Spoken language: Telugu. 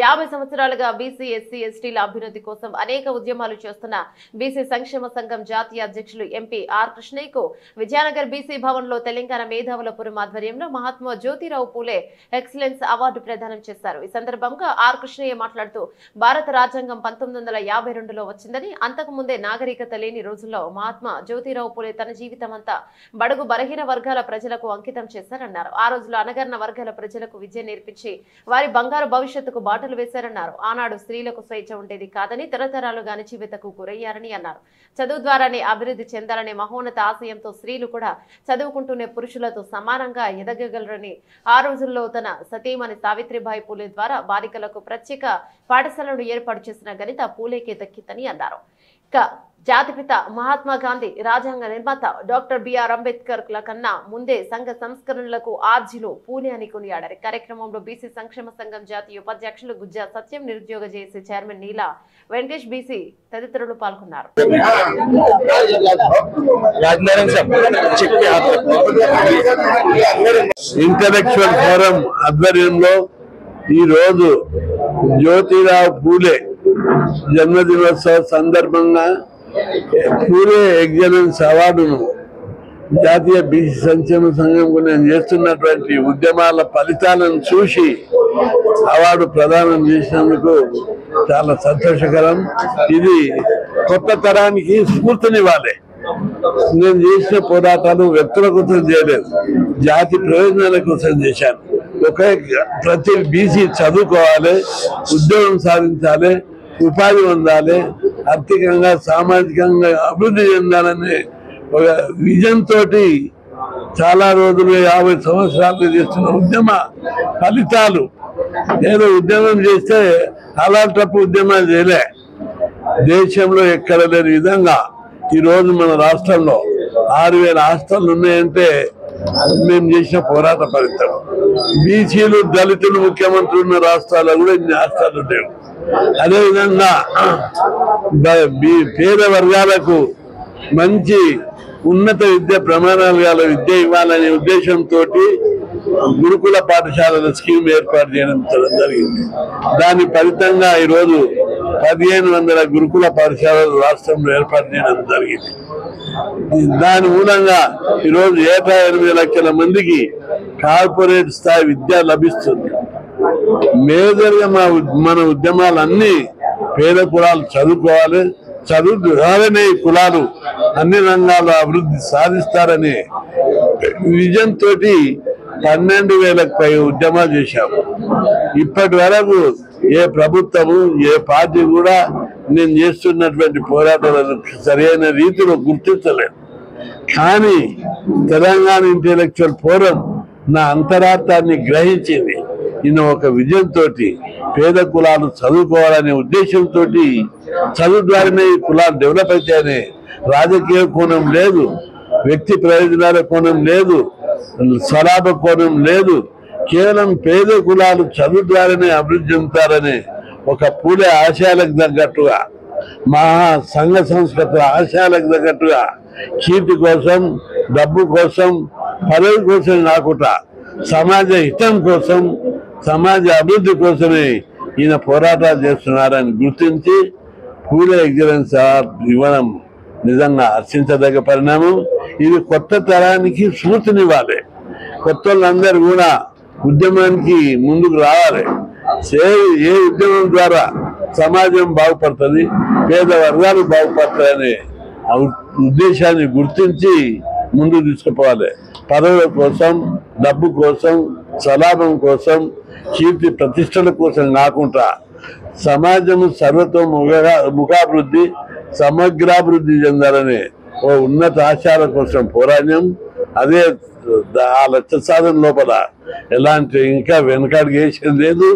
50 సంవత్సరాలుగా బీసీ ఎస్సీ ఎస్టీల అభ్యున్నతి కోసం అనేక ఉద్యమాలు చేస్తున్న బీసీ సంక్షేమ సంఘం జాతీయ అధ్యక్షులు ఎంపీ ఆర్ కృష్ణయ్యకు విజయనగర్ బీసీ భవన్ లో తెలంగాణ మేధావులపురం ఆధ్వర్యంలో మహాత్మా జ్యోతిరావు పూలే ఎక్సలెన్స్ అవార్డు ప్రదానం చేశారు। ఈ సందర్భంగా ఆర్ కృష్ణయ్య మాట్లాడుతూ భారత రాజ్యాంగం 1952లో వచ్చిందని, అంతకు ముందే నాగరికత లేని రోజుల్లో మహాత్మా జ్యోతిరావు పూలే తన జీవితమంతా బడుగు బలహీన వర్గాల ప్రజలకు అంకితం చేశారన్నారు। ఆ రోజుల్లో అణగారిన వర్గాల ప్రజలకు విద్య నేర్పించి వారి బంగారు భవిష్యత్తుకు బాటలు వేశారన్నారు। ఆనాడు స్త్రీలకు స్వేచ్ఛ ఉండేది కాదని, తరతరాలుగా అణచివేతకు గురయ్యారని అన్నారు। చదువు ద్వారానే అభివృద్ధి చెందాలనే మహోన్నత ఆశయంతో స్త్రీలు కూడా చదువుకుంటూనే పురుషులతో సమానంగా ఎదగగలరని, ఆ రోజుల్లో తన సతీమణి సావిత్రిబాయి పూలే ద్వారా బాలికలకు ప్రత్యేక పాఠశాలను ఏర్పాటు చేసిన ఘనత పూలేకే దక్కిందని అన్నారు। ఇక జాతిపిత మహాత్మా గాంధీ, రాజ్యాంగ నిర్మాత డాక్టర్ బిఆర్ అంబేద్కర్ ల కన్నా ముందే సంఘ సంస్కరణలకు ఆర్జీలు పూలే అని కొనియాడారు। కార్యక్రమంలో బీసీ సంక్షేమ సంఘం జాతీయ ఉపాధ్యక్షులు గుజ్జా సత్యం, నిరుద్యోగ జేఏసీ చైర్మన్ నీలా వెంకటేష్, బీసీ తదితరులు పాల్గొన్నారు। ఇంటలెక్చువల్ ఫోరం ఆధ్వర్యంలో ఈ రోజు జ్యోతిరావు పూలే జన్మదినోత్సవ సందర్భంగా పూలే ఎక్సలెన్స్ అవార్డును జాతీయ బీసీ సంక్షేమ సంఘంకు నేను చేస్తున్నటువంటి ఉద్యమాల ఫలితాలను చూసి అవార్డు ప్రదానం చేసినందుకు చాలా సంతోషకరం। ఇది కొత్త తరానికి స్ఫూర్తినివ్వాలి। నేను చేసిన పోరాటాలు వ్యక్తుల కోసం చేయలేదు, జాతి ప్రయోజనాల కోసం చేశాను। ప్రతి బీసీ చదువుకోవాలి, ఉద్యోగం సాధించాలి, ఉపాధి పొందాలి, ఆర్థికంగా సామాజికంగా అభివృద్ధి చెందాలనే ఒక విజన్ తోటి చాలా రోజులు 50 సంవత్సరాలు చేస్తున్న ఉద్యమ ఫలితాలు। నేను ఉద్యమం చేస్తే అలాంటప్పుడు ఉద్యమాలు చేయలే, దేశంలో ఎక్కడ లేని విధంగా ఈరోజు మన రాష్ట్రంలో 6000 హాస్టళ్ళు ఉన్నాయంటే మేము చేసిన పోరాట ఫలితం। బీసీలు దళితులు ముఖ్యమంత్రులు ఉన్న రాష్ట్రాల్లో కూడా ఇన్ని హాస్టళ్ళు లేవు। అదేవిధంగా పేద వర్గాలకు మంచి ఉన్నత విద్య ప్రమాణాలు గల విద్య ఇవ్వాలనే ఉద్దేశంతో గురుకుల పాఠశాలల స్కీమ్ ఏర్పాటు చేయడం జరిగింది। దాని ఫలితంగా ఈరోజు 1500 గురుకుల పాఠశాలలు రాష్ట్రంలో ఏర్పాటు చేయడం జరిగింది। దాని మూలంగా ఈరోజు ఏటా 8 లక్షల మందికి కార్పొరేట్ స్థాయి విద్య లభిస్తుంది। మేజర్గా మన ఉద్యమాలన్నీ పేద కులాలు చదువుకోవాలి, చదువు ద్వారానే కులాలు అన్ని రంగాల్లో అభివృద్ధి సాధిస్తారనే విజన్ తోటి 12,000కు పై ఉద్యమాలు చేశాము। ఇప్పటి వరకు ఏ ప్రభుత్వము ఏ పార్టీ కూడా నేను చేస్తున్నటువంటి పోరాటాలను సరైన రీతిలో గుర్తించలేదు। కానీ తెలంగాణ ఇంటెలెక్చువల్ ఫోరం నా అంతరార్థాన్ని గ్రహించింది। ఈయన ఒక విజన్ తోటి పేద కులాలు చదువుకోవాలనే ఉద్దేశంతో చదువు ద్వారానే ఈ కులాలు డెవలప్ అవుతాయనే రాజకీయ కోణం లేదు, వ్యక్తి ప్రయోజనాల కోణం లేదు, స్వలాభ కోణం లేదు, కేవలం పేద కులాలు చదువు ద్వారానే అభివృద్ధి చెందుతారనే ఒక పూలే ఆశయాలకు తగ్గట్టుగా, మహా సంఘ సంస్కృతుల ఆశయాలకు తగ్గట్టుగా కీర్తి కోసం, డబ్బు కోసం, పదవి కోసం కాకుండా సమాజ హితం కోసం, సమాజ అభివృద్ధి కోసమే ఈయన పోరాటాలు చేస్తున్నారని గుర్తించి పూలే ఎక్సలెన్స్ అవార్డు ఇవ్వడం నిజంగా హర్షించదగ్గ పరిణామం। ఇది కొత్త తరానికి స్ఫూర్తినివ్వాలి, కొత్త వాళ్ళందరూ కూడా ఉద్యమానికి ముందుకు రావాలి। ఏ ఉద్యమం ద్వారా సమాజం బాగుపడుతుంది, పేద వర్గాలు బాగుపడతాయనే ఉద్దేశాన్ని గుర్తించి ముందుకు తీసుకుపోవాలి। పదవుల కోసం, డబ్బు కోసం, స్వలాభం కోసం, కీర్తి ప్రతిష్టల కోసం కాకుండా సమాజము ముఖాభివృద్ధి, సమగ్రాభివృద్ధి చెందాలనే ఓ ఉన్నత ఆశయాల కోసం పోరాటం। అదే ఆ లక్ష్య సాధన లోపల ఎలాంటి ఇంకా వెనకాడికి వేసేది లేదు।